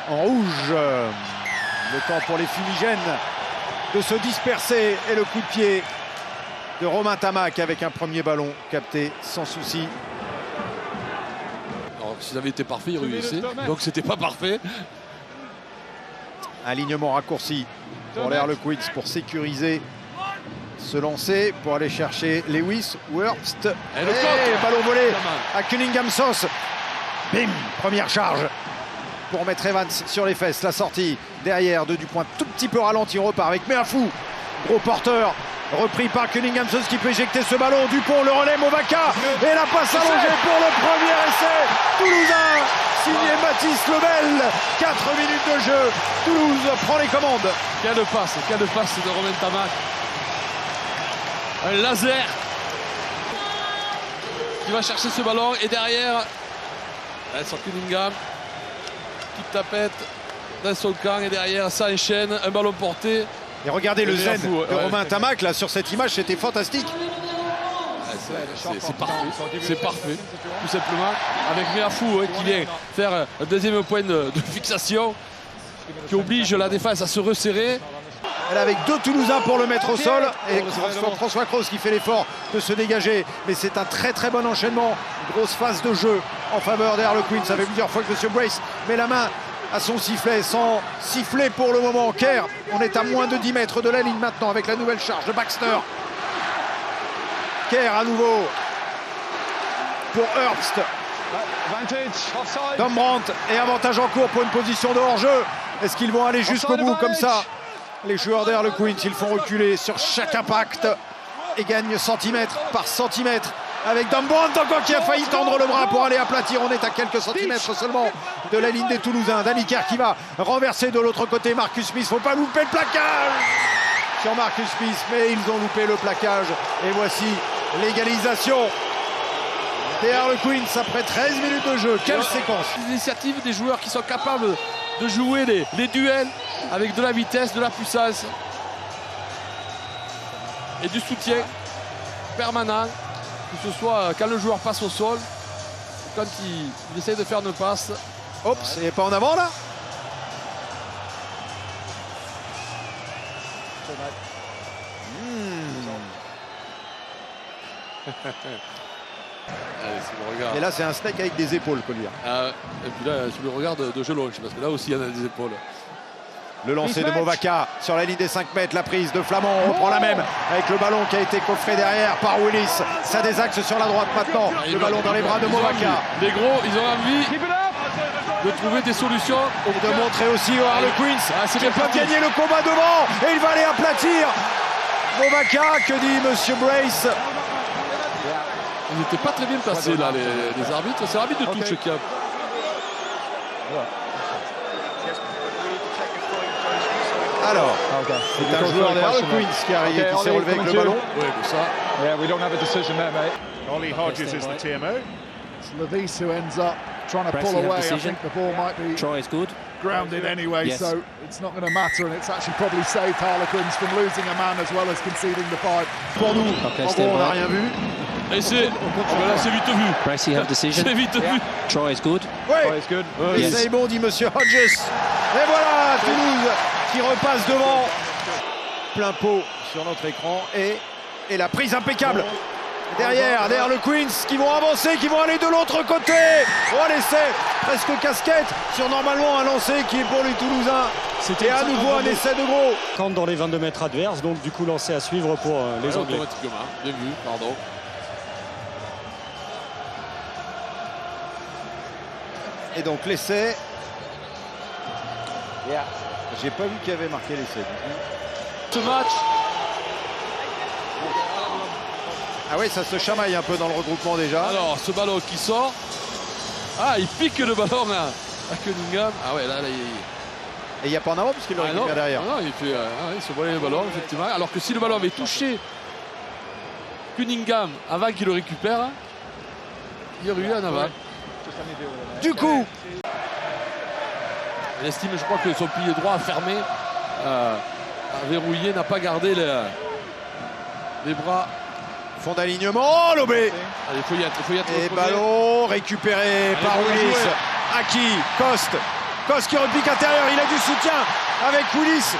en rouge. Le temps pour les fumigènes de se disperser et le coup de pied de Romain Tamac avec un premier ballon capté sans souci. Alors, si ça avait été parfait, il y aurait eu essai. Donc c'était pas parfait. Alignement raccourci pour l'Air Le Queens pour sécuriser ce lancer, pour aller chercher Lewis, Wurst. Et ballon volé à Cunningham Sauce. Bim, première charge pour mettre Evans sur les fesses. La sortie derrière de Dupont, tout petit peu ralenti, on repart avec Meafou. Gros porteur, repris par Cunningham Sauce qui peut éjecter ce ballon. Dupont, le relais, Movaka. Et la passe allongée pour le premier essai toulousain, signé Mathis Lebel. 4 minutes de jeu, Toulouse prend les commandes. Quelle passe de Romain Tamac. Un laser qui va chercher ce ballon et derrière sur Cunningham, petite tapette dans son camp et derrière ça enchaîne, un ballon porté. Et regardez le zen de Romain Tamac là sur cette image, c'était fantastique. C'est parfait, tout simplement, avec Meafou qui vient faire un deuxième point de fixation qui oblige la défense à se resserrer. Elle avec 2 Toulousains pour le mettre au sol et François Cross qui fait l'effort de se dégager, mais c'est un très très bon enchaînement. Grosse phase de jeu en faveur d'Air Le Queen. Ça fait plusieurs fois que M. Brace met la main à son sifflet, sans sifflet pour le moment. Kerr, on est à moins de 10 mètres de la ligne maintenant avec la nouvelle charge de Baxter. Kerr à nouveau pour Herbst. Dombrandt et avantage en cours pour une position de hors-jeu. Est-ce qu'ils vont aller jusqu'au bout comme ça? Les joueurs d'Air Le Queens, ils font reculer sur chaque impact et gagnent centimètre par centimètre avec Dombrandt encore qui a failli tendre le bras pour aller aplatir. On est à quelques centimètres seulement de la ligne des Toulousains. Daniker qui va renverser de l'autre côté Marcus Smith. Faut pas louper le plaquage sur Marcus Smith, mais ils ont loupé le plaquage. Et voici l'égalisation d'Air Le Queens après 13 minutes de jeu. Quelle séquence! L'initiative des joueurs qui sont capables de jouer les duels avec de la vitesse, de la puissance et du soutien permanent, que ce soit quand le joueur passe au sol, quand il essaye de faire une passe. Oups, il n'est pas en avant là? Allez, si on regarde. Et là c'est un steak avec des épaules, Collier. Et puis là, si le regard de Gelonge, parce que là aussi il y en a des épaules. Le lancer de Movaka sur la ligne des 5 mètres, la prise de Flamand, on reprend la même avec le ballon qui a été coffré derrière par Willis. Ça désaxe sur la droite maintenant, le ballon dans les bras de Movaka. Les gros, ils ont envie de trouver des solutions. Et de montrer aussi au Air Le Queens qu'il peut gagner le combat devant et il va aller aplatir Movaka. Que dit Monsieur Brace? Ils n'étaient pas très bien placés là, les arbitres. C'est l'arbitre de touche qui a... Alors, c'est un joueur d'Air Le Queens qui s'est relevé avec le ballon. Oui, pour ça. Yeah, we don't have a decision there, mate. Ollie Hodges is the TMO. It's Levis who ends up trying to pull away. I think the ball might be Try is good. grounded anyway, Yes. so it's not going to matter, and it's actually probably saved Harlequins from losing a man as well as conceding the fight. Pour nous, Okay, en stand gros, on n'a by. rien vu. Et c'est... Voilà, c'est vite vu. Brace, you have decision. C'est vite vu. Try is good. Oui, It's good. et c'est bon, dit Monsieur Hodges. Et voilà, Toulouse qui repasse devant. Plein pot sur notre écran et la prise impeccable. Derrière Le Queens qui vont avancer, qui vont aller de l'autre côté. Oh, l'essai presque casquette sur normalement un lancer qui est pour les Toulousains. C'était à nouveau un essai de gros. Quand dans les 22 mètres adverses, donc du coup lancé à suivre pour les Anglais. Automatiquement, bien vu, pardon. Et donc l'essai. J'ai pas vu qu'il avait marqué l'essai. Ce match, Ah oui, ça se chamaille un peu dans le regroupement déjà. alors ce ballon qui sort. Ah, il pique le ballon à Cunningham. Ah ouais, là il... Et il n'y a pas en avant puisqu'il le récupère derrière. Non, il fait, il se voit le ballon, effectivement. Alors que si le ballon avait touché Cunningham avant qu'il le récupère, il y aurait eu un aval. Du coup, Il estime, je crois que son pilier droit a fermé, a verrouillé, n'a pas gardé les bras. fond d'alignement, Lobé. Allez, il faut y être. Et ballon récupéré par Willis. Aki, Coste. Kos qui repique intérieur, il a du soutien avec Willis.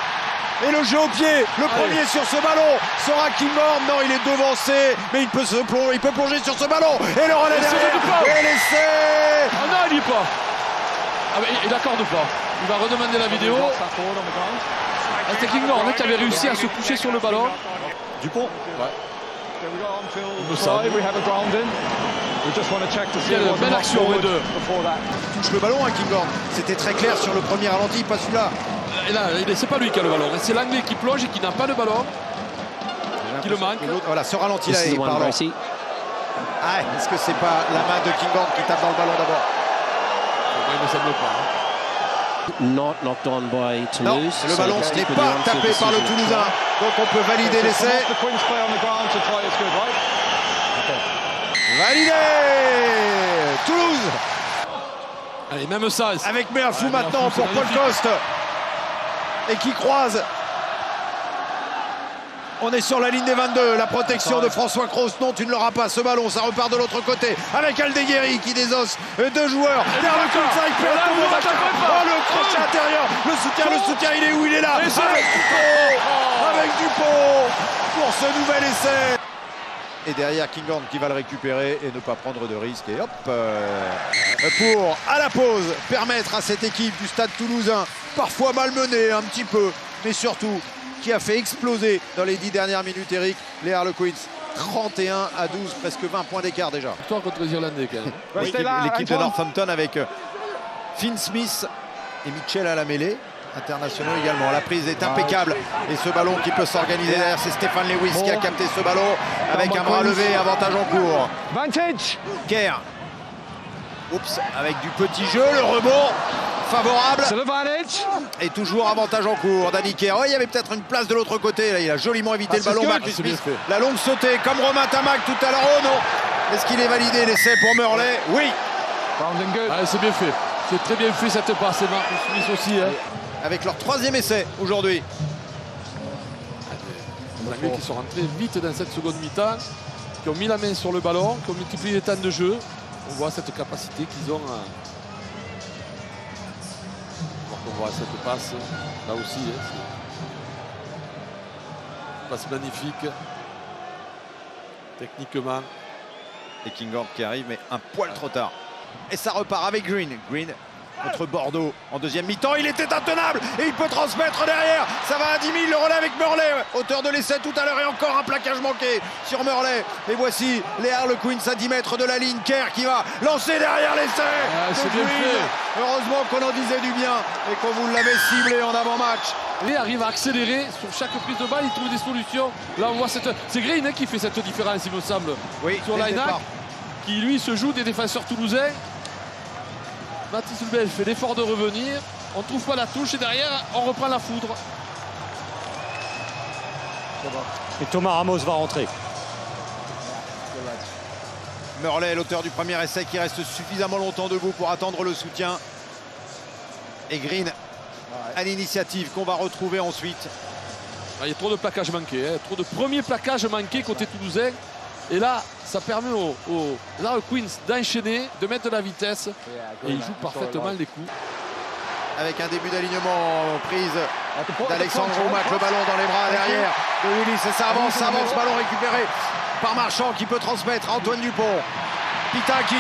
Et le jeu au pied, le premier sur ce ballon sera Kinghorn. Non, il est devancé, mais il peut plonger sur ce ballon. Et le relais derrière. Et l'essai. Ah non, il n'y est pas. Ah mais il n'accorde pas. Il va redemander la vidéo. C'était Kinghorn qui avait réussi à se coucher sur le ballon. Dupont. Ouais. Il me semble. Quelle belle action les deux. Il touche le ballon à Kinghorn. C'était très clair sur le premier ralenti, pas celui-là. Et là, c'est pas lui qui a le ballon. C'est l'anglais qui plonge et qui n'a pas de ballon. Qui le manque. Voilà, ce ralenti-là est parlant. Ah, est-ce que c'est pas la main de Kinghorn qui tape dans le ballon d'abord? Il ne semble pas. Not knocked on by Toulouse. Non, le ballon n'est pas tapé par le Toulousain. Donc on peut valider l'essai. Validé Toulouse. Allez, même ça. Avec Meafou maintenant pour Paul Coste. Et qui croise. On est sur la ligne des 22. La protection de François Cros. Non, tu ne l'auras pas. Ce ballon, ça repart de l'autre côté. Avec Aldeguerri qui désosse deux joueurs. Derrière le coup de 5. Oh, le crochet intérieur. Le soutien, il est où? Il est là. Avec Dupont pour ce nouvel essai. Et derrière Kinghorn qui va le récupérer et ne pas prendre de risque. Et hop, pour, à la pause, permettre à cette équipe du Stade Toulousain, parfois malmenée un petit peu, mais surtout qui a fait exploser dans les 10 dernières minutes, Eric, les Harlequins. 31 à 12, presque 20 points d'écart déjà. Victoire contre les Irlandais quand même. Oui, l'équipe de Northampton avec Finn Smith et Mitchell à la mêlée. Internationaux également. La prise est impeccable. Et ce ballon qui peut s'organiser derrière, c'est Stéphane Lewis qui a capté ce ballon avec un bras levé, avantage en cours. Kerr. Oups, avec du petit jeu, le rebond favorable. Et toujours avantage en cours. Danny Kerr. Oh, il y avait peut-être une place de l'autre côté. Là, il a joliment évité le ballon. Marcus Smith. La longue sautée comme Romain Tamac tout à l'heure. Oh non. Est-ce qu'il est validé l'essai pour Murley? Oui. C'est bien fait. C'est très bien fait cette passe. Et Marcus Smith aussi. Hein. Avec leur troisième essai aujourd'hui. Les Anglais qui sont rentrés vite dans cette seconde mi-temps, qui ont mis la main sur le ballon, qui ont multiplié les temps de jeu. On voit cette capacité qu'ils ont. On voit cette passe là aussi. Passe magnifique. Techniquement. Et Kinghorn qui arrive, mais un poil trop tard. Et ça repart avec Green. Green contre Bordeaux en deuxième mi-temps. Il était intenable et il peut transmettre derrière. Ça va à 10 000. Le relais avec Murley. Auteur de l'essai tout à l'heure et encore un plaquage manqué sur Murley. Et voici les Harlequins à 10 mètres de la ligne. Kerr qui va lancer derrière l'essai. C'est bien fait. Heureusement qu'on en disait du bien et qu'on vous l'avait ciblé en avant-match. Et arrive à accélérer sur chaque prise de balle. Il trouve des solutions. Là, on voit c'est Green qui fait cette différence, il me semble. Oui, sur l'Ainac, qui lui se joue des défenseurs toulousains. Mathis Hulbel fait l'effort de revenir. On ne trouve pas la touche et derrière, on reprend la foudre. Et Thomas Ramos va rentrer. Murley, l'auteur du premier essai, qui reste suffisamment longtemps debout pour attendre le soutien. Et Green à l'initiative qu'on va retrouver ensuite. Il y a trop de plaquages manqués. Trop de premiers plaquages manqués côté toulousain. Et là, ça permet aux Harlequins d'enchaîner, de mettre de la vitesse. Et ils jouent parfaitement les coups. Avec un début d'alignement prise d'Alexandre Roumac, le ballon dans les bras derrière de Willis. Et ça avance, ballon récupéré par Marchand qui peut transmettre à Antoine Dupont. Pitaki,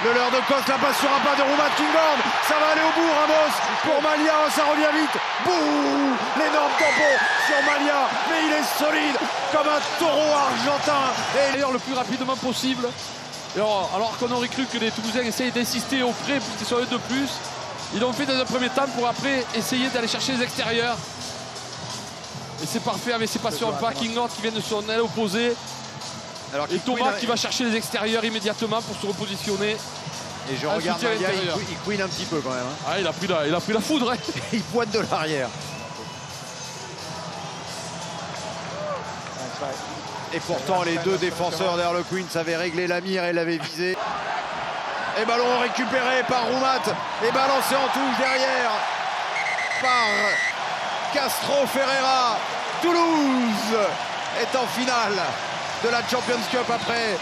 le leurre de Kos, la passe sur un pas de Roumac. Kinghorn, ça va aller au bout. Ramos pour Malia, ça revient vite. Bouh, l'énorme tampon sur Malia, mais il est solide comme un taureau argentin. Et d'ailleurs le plus rapidement possible. Et alors qu'on aurait cru que les Toulousains essayent d'insister au près puisqu'ils sont 1 de plus. Ils l'ont fait dans un premier temps pour après essayer d'aller chercher les extérieurs. Et c'est parfait avec ses passions en pas. Kinghorn qui vient de son aile opposée. Alors et Thomas qui va chercher les extérieurs immédiatement pour se repositionner. Et je regarde Malia, il couine un petit peu quand même. Hein. Ah, il a pris la foudre. Hein. Il pointe de l'arrière. Et pourtant les deux défenseurs d'Harlequins avaient réglé la mire et l'avaient visé. Et ballon récupéré par Roumat et balancé en touche derrière par Castro Ferreira. Toulouse est en finale de la Champions Cup après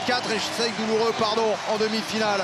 4 échecs douloureux en demi-finale.